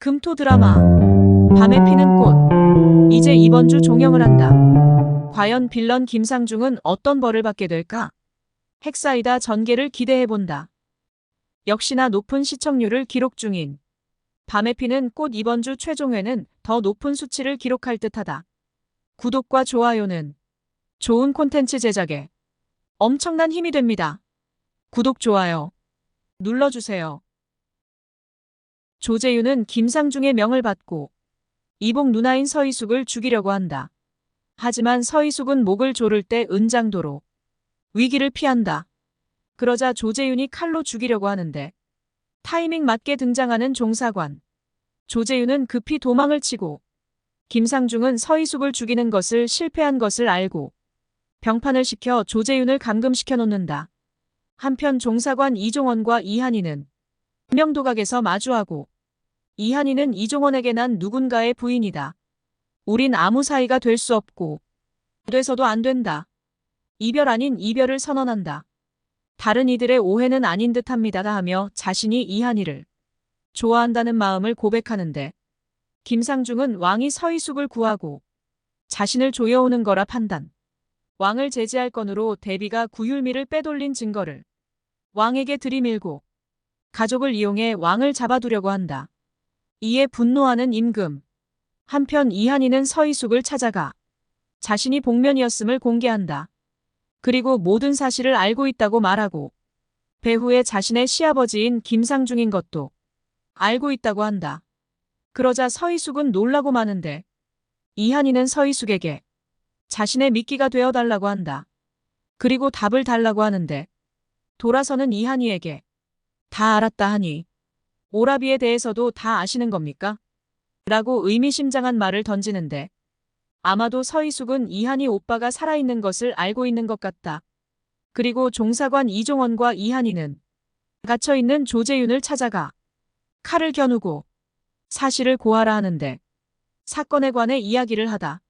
금토 드라마 밤에 피는 꽃 이제 이번 주 종영을 한다. 과연 빌런 김상중은 어떤 벌을 받게 될까? 핵사이다 전개를 기대해본다. 역시나 높은 시청률을 기록 중인 밤에 피는 꽃 이번 주 최종회는 더 높은 수치를 기록할 듯하다. 구독과 좋아요는 좋은 콘텐츠 제작에 엄청난 힘이 됩니다. 구독, 좋아요 눌러주세요. 조재윤은 김상중의 명을 받고 이복 누나인 서희숙을 죽이려고 한다. 하지만 서희숙은 목을 조를 때 은장도로 위기를 피한다. 그러자 조재윤이 칼로 죽이려고 하는데 타이밍 맞게 등장하는 종사관. 조재윤은 급히 도망을 치고 김상중은 서희숙을 죽이는 것을 실패한 것을 알고 병판을 시켜 조재윤을 감금시켜 놓는다. 한편 종사관 이종원과 이한이는 명도각에서 마주하고 이한이는 이종원에게 난 누군가의 부인이다. 우린 아무 사이가 될 수 없고 돼서도 안 된다. 이별 아닌 이별을 선언한다. 다른 이들의 오해는 아닌 듯합니다 하며 자신이 이한이를 좋아한다는 마음을 고백하는데 김상중은 왕이 서희숙을 구하고 자신을 조여오는 거라 판단. 왕을 제지할 건으로 대비가 구율미를 빼돌린 증거를 왕에게 들이밀고 가족을 이용해 왕을 잡아두려고 한다. 이에 분노하는 임금. 한편 이한이는 서희숙을 찾아가 자신이 복면이었음을 공개한다. 그리고 모든 사실을 알고 있다고 말하고 배후에 자신의 시아버지인 김상중인 것도 알고 있다고 한다. 그러자 서희숙은 놀라고 마는데 이한이는 서희숙에게 자신의 미끼가 되어달라고 한다. 그리고 답을 달라고 하는데 돌아서는 이한이에게 다 알았다 하니 오라비에 대해서도 다 아시는 겁니까? 라고 의미심장한 말을 던지는데 아마도 서희숙은 이한이 오빠가 살아있는 것을 알고 있는 것 같다. 그리고 종사관 이종원과 이한이는 갇혀있는 조재윤을 찾아가 칼을 겨누고 사실을 고하라 하는데 사건에 관해 이야기를 하다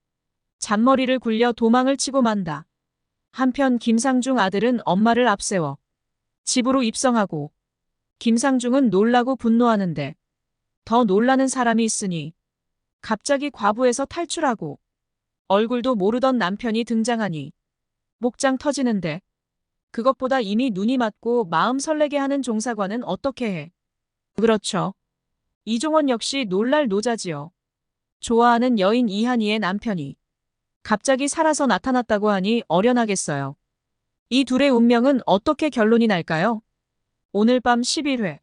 잔머리를 굴려 도망을 치고 만다. 한편 김상중 아들은 엄마를 앞세워 집으로 입성하고 김상중은 놀라고 분노하는데 더 놀라는 사람이 있으니 갑자기 과부에서 탈출하고 얼굴도 모르던 남편이 등장하니 목장 터지는데 그것보다 이미 눈이 맞고 마음 설레게 하는 종사관은 어떻게 해? 그렇죠. 이종원 역시 놀랄 노자지요. 좋아하는 여인 이한이의 남편이 갑자기 살아서 나타났다고 하니 어련하겠어요. 이 둘의 운명은 어떻게 결론이 날까요? 오늘 밤 11회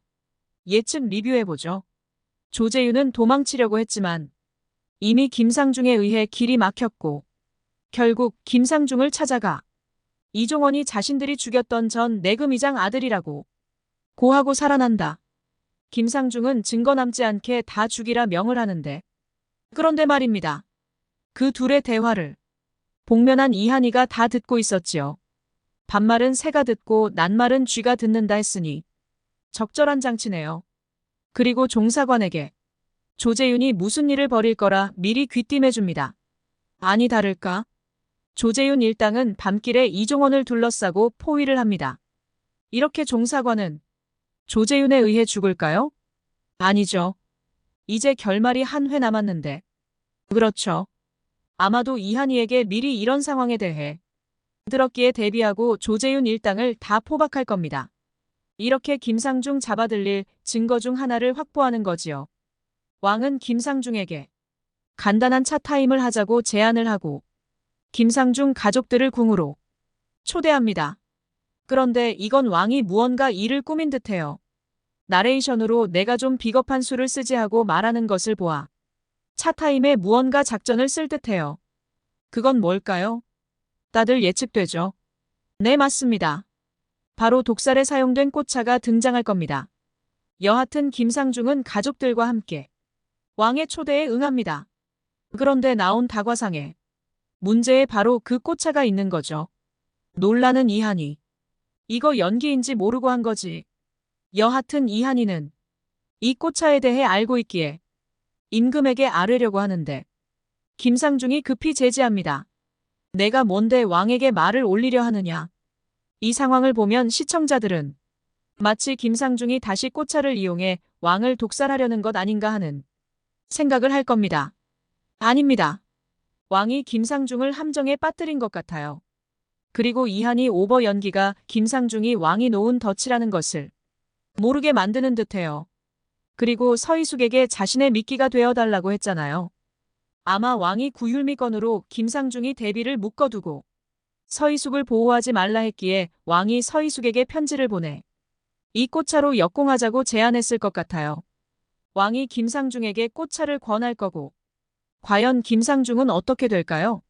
예측 리뷰해보죠. 조재윤은 도망치려고 했지만 이미 김상중에 의해 길이 막혔고 결국 김상중을 찾아가 이종원이 자신들이 죽였던 전 내금이장 아들이라고 고하고 살아난다. 김상중은 증거 남지 않게 다 죽이라 명을 하는데 그런데 말입니다. 그 둘의 대화를 복면한 이한이가 다 듣고 있었지요. 반말은 새가 듣고 낱말은 쥐가 듣는다 했으니 적절한 장치네요. 그리고 종사관에게 조재윤이 무슨 일을 벌일 거라 미리 귀띔해줍니다. 아니 다를까? 조재윤 일당은 밤길에 이종원을 둘러싸고 포위를 합니다. 이렇게 종사관은 조재윤에 의해 죽을까요? 아니죠. 이제 결말이 한 회 남았는데. 그렇죠. 아마도 이한이에게 미리 이런 상황에 대해 들었기에 대비하고 조재윤 일당을 다 포박할 겁니다. 이렇게 김상중 잡아들릴 증거 중 하나를 확보하는 거지요. 왕은 김상중에게 간단한 차 타임을 하자고 제안을 하고 김상중 가족들을 궁으로 초대합니다. 그런데 이건 왕이 무언가 일을 꾸민 듯해요. 나레이션으로 내가 좀 비겁한 수를 쓰지 하고 말하는 것을 보아 차 타임에 무언가 작전을 쓸 듯해요. 그건 뭘까요? 다들 예측되죠? 네, 맞습니다. 바로 독살에 사용된 꽃차가 등장할 겁니다. 여하튼 김상중은 가족들과 함께 왕의 초대에 응합니다. 그런데 나온 다과상에 문제에 바로 그 꽃차가 있는 거죠. 놀라는 이한이. 이거 연기인지 모르고 한 거지. 여하튼 이한이는 이 꽃차에 대해 알고 있기에 임금에게 아뢰려고 하는데 김상중이 급히 제지합니다. 내가 뭔데 왕에게 말을 올리려 하느냐. 이 상황을 보면 시청자들은 마치 김상중이 다시 꽃차를 이용해 왕을 독살하려는 것 아닌가 하는 생각을 할 겁니다. 아닙니다. 왕이 김상중을 함정에 빠뜨린 것 같아요. 그리고 이한이 오버 연기가 김상중이 왕이 놓은 덫이라는 것을 모르게 만드는 듯해요. 그리고 서희숙에게 자신의 미끼가 되어달라고 했잖아요. 아마 왕이 구휼미 건으로 김상중이 대비를 묶어두고 서희숙을 보호하지 말라 했기에 왕이 서희숙에게 편지를 보내 이 꽃차로 역공하자고 제안했을 것 같아요. 왕이 김상중에게 꽃차를 권할 거고 과연 김상중은 어떻게 될까요?